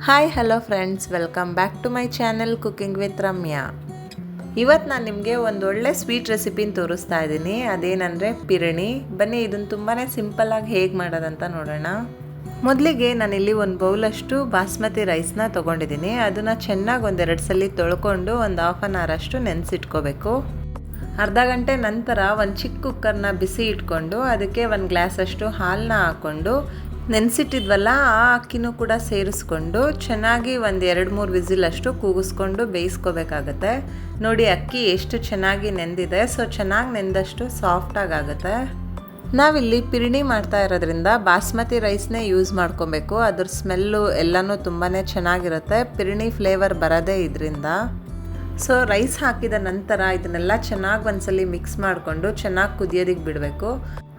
Hi hello friends, welcome back to my channel cooking with Ramya. ಇವತ್ತು ನಾನು ನಿಮಗೆ ಒಂದೊಳ್ಳೆ ಸ್ವೀಟ್ ರೆಸಿಪಿನ ತೋರಿಸ್ತಾ ಇದ್ದೀನಿ. ಅದೇನಂದರೆ ಪಿರಣಿ. ಬನ್ನಿ ಇದನ್ನು ತುಂಬಾ ಸಿಂಪಲ್ಲಾಗಿ ಹೇಗೆ ಮಾಡೋದಂತ ನೋಡೋಣ. ಮೊದಲಿಗೆ ನಾನಿಲ್ಲಿ ಒಂದು ಬೌಲಷ್ಟು ಬಾಸ್ಮತಿ ರೈಸ್ನ ತೊಗೊಂಡಿದ್ದೀನಿ. ಅದನ್ನು ಚೆನ್ನಾಗಿ ಒಂದೆರಡು ಸಲ ತೊಳ್ಕೊಂಡು ಒಂದು ಹಾಫ್ ಆನ್ ಅವರ್ ಅಷ್ಟು ನೆನೆಸಿಟ್ಕೋಬೇಕು. ಅರ್ಧ ಗಂಟೆ ನಂತರ ಒಂದು ಚಿಕ್ಕ ಕುಕ್ಕರ್ನ ಬಿಸಿ ಇಟ್ಕೊಂಡು ಅದಕ್ಕೆ ಒಂದು ಗ್ಲಾಸಷ್ಟು ಹಾಲನ್ನ ಹಾಕ್ಕೊಂಡು ನೆನೆಸಿಟ್ಟಿದ್ವಲ್ಲ ಆ ಅಕ್ಕಿನೂ ಕೂಡ ಸೇರಿಸ್ಕೊಂಡು ಚೆನ್ನಾಗಿ ಒಂದು 2-3 ವಿಸಿಲಷ್ಟು ಕೂಗಿಸ್ಕೊಂಡು ಬೇಯಿಸ್ಕೋಬೇಕಾಗತ್ತೆ. ನೋಡಿ ಅಕ್ಕಿ ಎಷ್ಟು ಚೆನ್ನಾಗಿ ನೆಂದಿದೆ. ಸೊ ಚೆನ್ನಾಗಿ ನೆಂದಷ್ಟು ಸಾಫ್ಟಾಗಿ ಆಗುತ್ತೆ. ನಾವಿಲ್ಲಿ ಪಿರಣಿ ಮಾಡ್ತಾ ಇರೋದ್ರಿಂದ ಬಾಸ್ಮತಿ ರೈಸ್ನೇ ಯೂಸ್ ಮಾಡ್ಕೊಬೇಕು. ಅದ್ರ ಸ್ಮೆಲ್ಲು ಎಲ್ಲನೂ ತುಂಬಾ ಚೆನ್ನಾಗಿರುತ್ತೆ. ಪಿರಣಿ ಫ್ಲೇವರ್ ಬರೋದೇ ಇದರಿಂದ. ಸೊ ರೈಸ್ ಹಾಕಿದ ನಂತರ ಇದನ್ನೆಲ್ಲ ಚೆನ್ನಾಗಿ ಒಂದ್ಸಲಿ ಮಿಕ್ಸ್ ಮಾಡಿಕೊಂಡು ಚೆನ್ನಾಗಿ ಕುದಿಯೋದಕ್ಕೆ ಬಿಡಬೇಕು.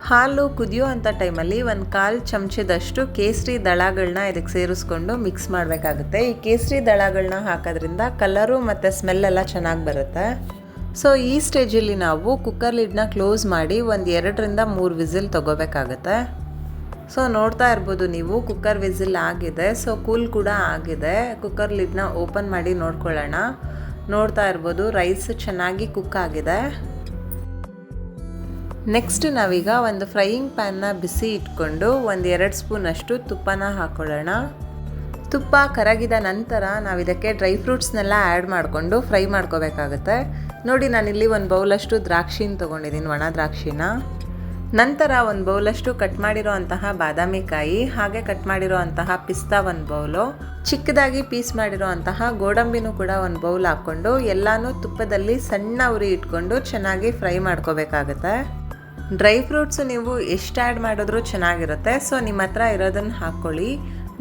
ಹಾಲು ಕುದಿಯೋ ಅಂಥ ಟೈಮಲ್ಲಿ 1/4 ಚಮಚದಷ್ಟು ಕೇಸರಿ ದಳಗಳನ್ನ ಇದಕ್ಕೆ ಸೇರಿಸ್ಕೊಂಡು ಮಿಕ್ಸ್ ಮಾಡಬೇಕಾಗುತ್ತೆ. ಈ ಕೇಸರಿ ದಳಗಳನ್ನ ಹಾಕೋದ್ರಿಂದ ಕಲರು ಮತ್ತು ಸ್ಮೆಲ್ಲೆಲ್ಲ ಚೆನ್ನಾಗಿ ಬರುತ್ತೆ. ಸೊ ಈ ಸ್ಟೇಜಲ್ಲಿ ನಾವು ಕುಕ್ಕರ್ ಲಿಡ್ನ ಕ್ಲೋಸ್ ಮಾಡಿ ಒಂದು 2-3 ವಿಸಿಲ್ ತೊಗೋಬೇಕಾಗತ್ತೆ. ಸೊ ನೋಡ್ತಾ ಇರ್ಬೋದು ನೀವು, ಕುಕ್ಕರ್ ವಿಸಿಲ್ ಆಗಿದೆ. ಸೊ ಕೂಲ್ ಕೂಡ ಆಗಿದೆ. ಕುಕ್ಕರ್ ಲಿಡ್ನ ಓಪನ್ ಮಾಡಿ ನೋಡ್ಕೊಳ್ಳೋಣ. ನೋಡ್ತಾ ಇರ್ಬೋದು ರೈಸ್ ಚೆನ್ನಾಗಿ ಕುಕ್ ಆಗಿದೆ. ನೆಕ್ಸ್ಟ್ ನಾವೀಗ ಒಂದು ಫ್ರೈಯಿಂಗ್ ಪ್ಯಾನ್ನ ಬಿಸಿ ಇಟ್ಕೊಂಡು 1-2 ಸ್ಪೂನಷ್ಟು ತುಪ್ಪನ ಹಾಕ್ಕೊಳ್ಳೋಣ. ತುಪ್ಪ ಕರಗಿದ ನಂತರ ನಾವು ಇದಕ್ಕೆ ಡ್ರೈ ಫ್ರೂಟ್ಸ್ನೆಲ್ಲ ಆ್ಯಡ್ ಮಾಡಿಕೊಂಡು ಫ್ರೈ ಮಾಡ್ಕೋಬೇಕಾಗುತ್ತೆ. ನೋಡಿ ನಾನಿಲ್ಲಿ ಒಂದು ಬೌಲಷ್ಟು ದ್ರಾಕ್ಷಿನ ತೊಗೊಂಡಿದ್ದೀನಿ, ಒಣ ದ್ರಾಕ್ಷಿನ. ನಂತರ ಒಂದು ಬೌಲಷ್ಟು ಕಟ್ ಮಾಡಿರೋ ಅಂತಹ ಬಾದಾಮಿ ಕಾಯಿ, ಹಾಗೆ ಕಟ್ ಮಾಡಿರೋ ಅಂತಹ ಪಿಸ್ತಾ ಒಂದು ಬೌಲು, ಚಿಕ್ಕದಾಗಿ ಪೀಸ್ ಮಾಡಿರೋ ಅಂತಹ ಗೋಡಂಬಿನೂ ಕೂಡ ಒಂದು ಬೌಲ್ ಹಾಕ್ಕೊಂಡು ಎಲ್ಲನೂ ತುಪ್ಪದಲ್ಲಿ ಸಣ್ಣ ಉರಿ ಇಟ್ಕೊಂಡು ಚೆನ್ನಾಗಿ ಫ್ರೈ ಮಾಡ್ಕೋಬೇಕಾಗತ್ತೆ. ಡ್ರೈ ಫ್ರೂಟ್ಸು ನೀವು ಎಷ್ಟು ಆ್ಯಡ್ ಮಾಡಿದ್ರೂ ಚೆನ್ನಾಗಿರುತ್ತೆ. ಸೊ ನಿಮ್ಮ ಹತ್ರ ಇರೋದನ್ನು ಹಾಕ್ಕೊಳ್ಳಿ.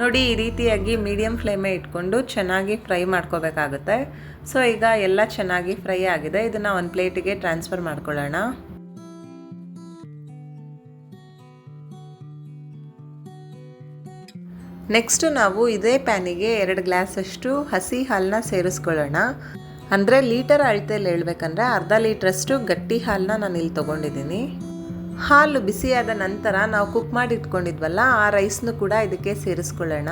ನೋಡಿ ಈ ರೀತಿಯಾಗಿ ಮೀಡಿಯಮ್ ಫ್ಲೇಮೇ ಇಟ್ಕೊಂಡು ಚೆನ್ನಾಗಿ ಫ್ರೈ ಮಾಡ್ಕೋಬೇಕಾಗುತ್ತೆ. ಸೊ ಈಗ ಎಲ್ಲ ಚೆನ್ನಾಗಿ ಫ್ರೈ ಆಗಿದೆ. ಇದನ್ನು ಒಂದು ಪ್ಲೇಟಿಗೆ ಟ್ರಾನ್ಸ್ಫರ್ ಮಾಡ್ಕೊಳ್ಳೋಣ. ನೆಕ್ಸ್ಟು ನಾವು ಇದೇ ಪ್ಯಾನಿಗೆ 2 ಗ್ಲಾಸಷ್ಟು ಹಸಿ ಹಾಲನ್ನ ಸೇರಿಸ್ಕೊಳ್ಳೋಣ. ಅಂದರೆ ಲೀಟರ್ ಅಳತೆಯಲ್ಲಿ ಹೇಳ್ಬೇಕಂದ್ರೆ ಅರ್ಧ ಲೀಟ್ರಷ್ಟು ಗಟ್ಟಿ ಹಾಲನ್ನ ನಾನು ಇಲ್ಲಿ ತೊಗೊಂಡಿದ್ದೀನಿ. ಹಾಲು ಬಿಸಿಯಾದ ನಂತರ ನಾವು ಕುಕ್ ಮಾಡಿ ಇಟ್ಕೊಂಡಿದ್ವಲ್ಲ ಆ ರೈಸ್ನು ಕೂಡ ಇದಕ್ಕೆ ಸೇರಿಸ್ಕೊಳ್ಳೋಣ.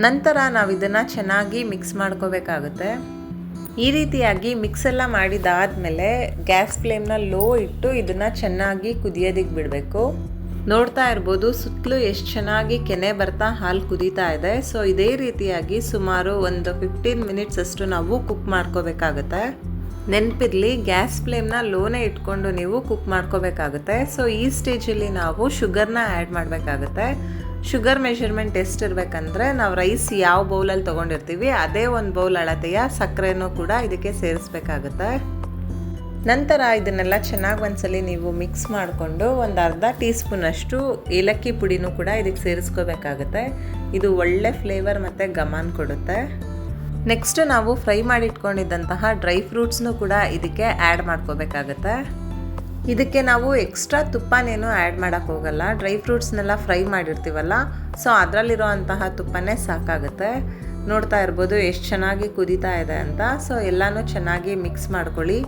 ನಂತರ ನಾವು ಇದನ್ನು ಚೆನ್ನಾಗಿ ಮಿಕ್ಸ್ ಮಾಡ್ಕೋಬೇಕಾಗುತ್ತೆ. ಈ ರೀತಿಯಾಗಿ ಮಿಕ್ಸ್ ಎಲ್ಲ ಮಾಡಿದಾದ್ಮೇಲೆ ಗ್ಯಾಸ್ ಫ್ಲೇಮ್ನ ಲೋ ಇಟ್ಟು ಇದನ್ನು ಚೆನ್ನಾಗಿ ಕುದಿಯೋದಕ್ಕೆ ಬಿಡಬೇಕು. ನೋಡ್ತಾ ಇರ್ಬೋದು ಸುತ್ತಲೂ ಎಷ್ಟು ಚೆನ್ನಾಗಿ ಕೆನೆ ಬರ್ತಾ ಹಾಲು ಕುದೀತಾ ಇದೆ. ಸೊ ಇದೇ ರೀತಿಯಾಗಿ ಸುಮಾರು ಒಂದು 15 ಮಿನಿಟ್ಸ್ ಅಷ್ಟು ನಾವು ಕುಕ್ ಮಾಡ್ಕೋಬೇಕಾಗುತ್ತೆ. ನೆನಪಿರಲಿ, ಗ್ಯಾಸ್ ಫ್ಲೇಮ್ನ ಲೋನೇ ಇಟ್ಕೊಂಡು ನೀವು ಕುಕ್ ಮಾಡ್ಕೋಬೇಕಾಗುತ್ತೆ. ಸೊ ಈ ಸ್ಟೇಜಲ್ಲಿ ನಾವು ಶುಗರ್ನ ಆ್ಯಡ್ ಮಾಡಬೇಕಾಗುತ್ತೆ. ಶುಗರ್ ಮೆಷರ್ಮೆಂಟ್ ಎಷ್ಟಿರಬೇಕಂದ್ರೆ ನಾವು ರೈಸ್ ಯಾವ ಬೌಲಲ್ಲಿ ತೊಗೊಂಡಿರ್ತೀವಿ ಅದೇ ಒಂದು ಬೌಲ್ ಅಳತೆಯ ಸಕ್ಕರೆನೂ ಕೂಡ ಇದಕ್ಕೆ ಸೇರಿಸ್ಬೇಕಾಗುತ್ತೆ. ನಂತರ ಇದನ್ನೆಲ್ಲ ಚೆನ್ನಾಗಿ ಒಂದ್ಸಲಿ ನೀವು ಮಿಕ್ಸ್ ಮಾಡಿಕೊಂಡು ಒಂದು ಅರ್ಧ ಟೀ ಸ್ಪೂನಷ್ಟು ಏಲಕ್ಕಿ ಪುಡಿನೂ ಕೂಡ ಇದಕ್ಕೆ ಸೇರಿಸ್ಕೋಬೇಕಾಗುತ್ತೆ. ಇದು ಒಳ್ಳೆ ಫ್ಲೇವರ್ ಮತ್ತು ಘಮನ ಕೊಡುತ್ತೆ. ನೆಕ್ಸ್ಟ್ ನಾವು ಫ್ರೈ ಮಾಡಿ ಇಟ್ಕೊಂಡಿದ್ದಂತಹ ಡ್ರೈ ಫ್ರೂಟ್ಸ್ನೂ ಕೂಡ ಇದಕ್ಕೆ ಆ್ಯಡ್ ಮಾಡ್ಕೋಬೇಕಾಗತ್ತೆ. ಇದಕ್ಕೆ ನಾವು ಎಕ್ಸ್ಟ್ರಾ ತುಪ್ಪನೇನು ಆ್ಯಡ್ ಮಾಡೋಕ್ಕೆ ಹೋಗಲ್ಲ. ಡ್ರೈ ಫ್ರೂಟ್ಸ್ನೆಲ್ಲ ಫ್ರೈ ಮಾಡಿರ್ತೀವಲ್ಲ, ಸೊ ಅದರಲ್ಲಿರೋ ಅಂತಹ ತುಪ್ಪನೇ ಸಾಕಾಗುತ್ತೆ. ನೋಡ್ತಾ ಇರ್ಬೋದು ಎಷ್ಟು ಚೆನ್ನಾಗಿ ಕುದೀತಾ ಇದೆ ಅಂತ. ಸೊ ಎಲ್ಲನೂ ಚೆನ್ನಾಗಿ ಮಿಕ್ಸ್ ಮಾಡ್ಕೊಳ್ಳಿ.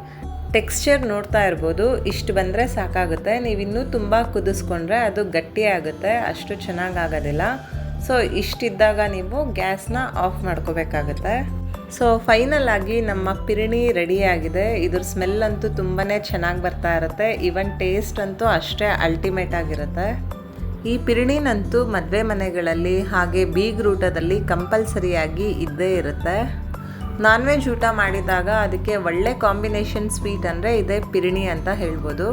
ಟೆಕ್ಸ್ಚರ್ ನೋಡ್ತಾ ಇರ್ಬೋದು, ಇಷ್ಟು ಬಂದರೆ ಸಾಕಾಗುತ್ತೆ. ನೀವಿನ್ನೂ ತುಂಬ ಕುದಿಸ್ಕೊಂಡ್ರೆ ಅದು ಗಟ್ಟಿ ಆಗುತ್ತೆ, ಅಷ್ಟು ಚೆನ್ನಾಗಾಗೋದಿಲ್ಲ. ಸೊ ಇಷ್ಟಿದ್ದಾಗ ನೀವು ಗ್ಯಾಸ್ನ ಆಫ್ ಮಾಡ್ಕೋಬೇಕಾಗತ್ತೆ. ಸೊ ಫೈನಲ್ ಆಗಿ ನಮ್ಮ ಪಿರಣಿ ರೆಡಿಯಾಗಿದೆ. ಇದ್ರ ಸ್ಮೆಲ್ ಅಂತೂ ತುಂಬಾ ಚೆನ್ನಾಗಿ ಬರ್ತಾ ಇರುತ್ತೆ. ಈವನ್ ಟೇಸ್ಟ್ ಅಂತೂ ಅಷ್ಟೇ ಅಲ್ಟಿಮೇಟ್ ಆಗಿರುತ್ತೆ. ಈ ಪಿರಣಿನಂತೂ ಮದುವೆ ಮನೆಗಳಲ್ಲಿ ಹಾಗೆ ಬೀಗ್ರೂಟದಲ್ಲಿ ಕಂಪಲ್ಸರಿಯಾಗಿ ಇದ್ದೇ ಇರುತ್ತೆ. ನಾನ್ ವೆಜ್ ಊಟ ಮಾಡಿದಾಗ ಅದಕ್ಕೆ ಒಳ್ಳೆ ಕಾಂಬಿನೇಷನ್ ಸ್ವೀಟ್ ಅಂದರೆ ಇದೇ ಪಿರಣಿ ಅಂತ ಹೇಳ್ಬೋದು.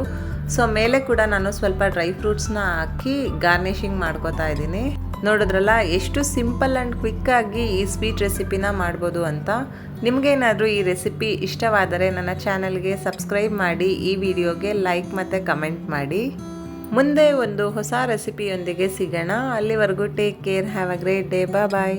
ಸೊ ಮೇಲೆ ಕೂಡ ನಾನು ಸ್ವಲ್ಪ ಡ್ರೈ ಫ್ರೂಟ್ಸ್ನ ಹಾಕಿ ಗಾರ್ನಿಷಿಂಗ್ ಮಾಡ್ಕೋತಾ ಇದ್ದೀನಿ. ನೋಡಿದ್ರಲ್ಲ ಎಷ್ಟು ಸಿಂಪಲ್ ಆ್ಯಂಡ್ ಕ್ವಿಕ್ಕಾಗಿ ಈ ಸ್ವೀಟ್ ರೆಸಿಪಿನ ಮಾಡ್ಬೋದು ಅಂತ. ನಿಮಗೇನಾದರೂ ಈ ರೆಸಿಪಿ ಇಷ್ಟವಾದರೆ ನನ್ನ ಚಾನಲ್ಗೆ ಸಬ್ಸ್ಕ್ರೈಬ್ ಮಾಡಿ, ಈ ವಿಡಿಯೋಗೆ ಲೈಕ್ ಮತ್ತು ಕಮೆಂಟ್ ಮಾಡಿ. ಮುಂದೆ ಒಂದು ಹೊಸ ರೆಸಿಪಿಯೊಂದಿಗೆ ಸಿಗೋಣ. ಅಲ್ಲಿವರೆಗೂ take care, have a great day, bye.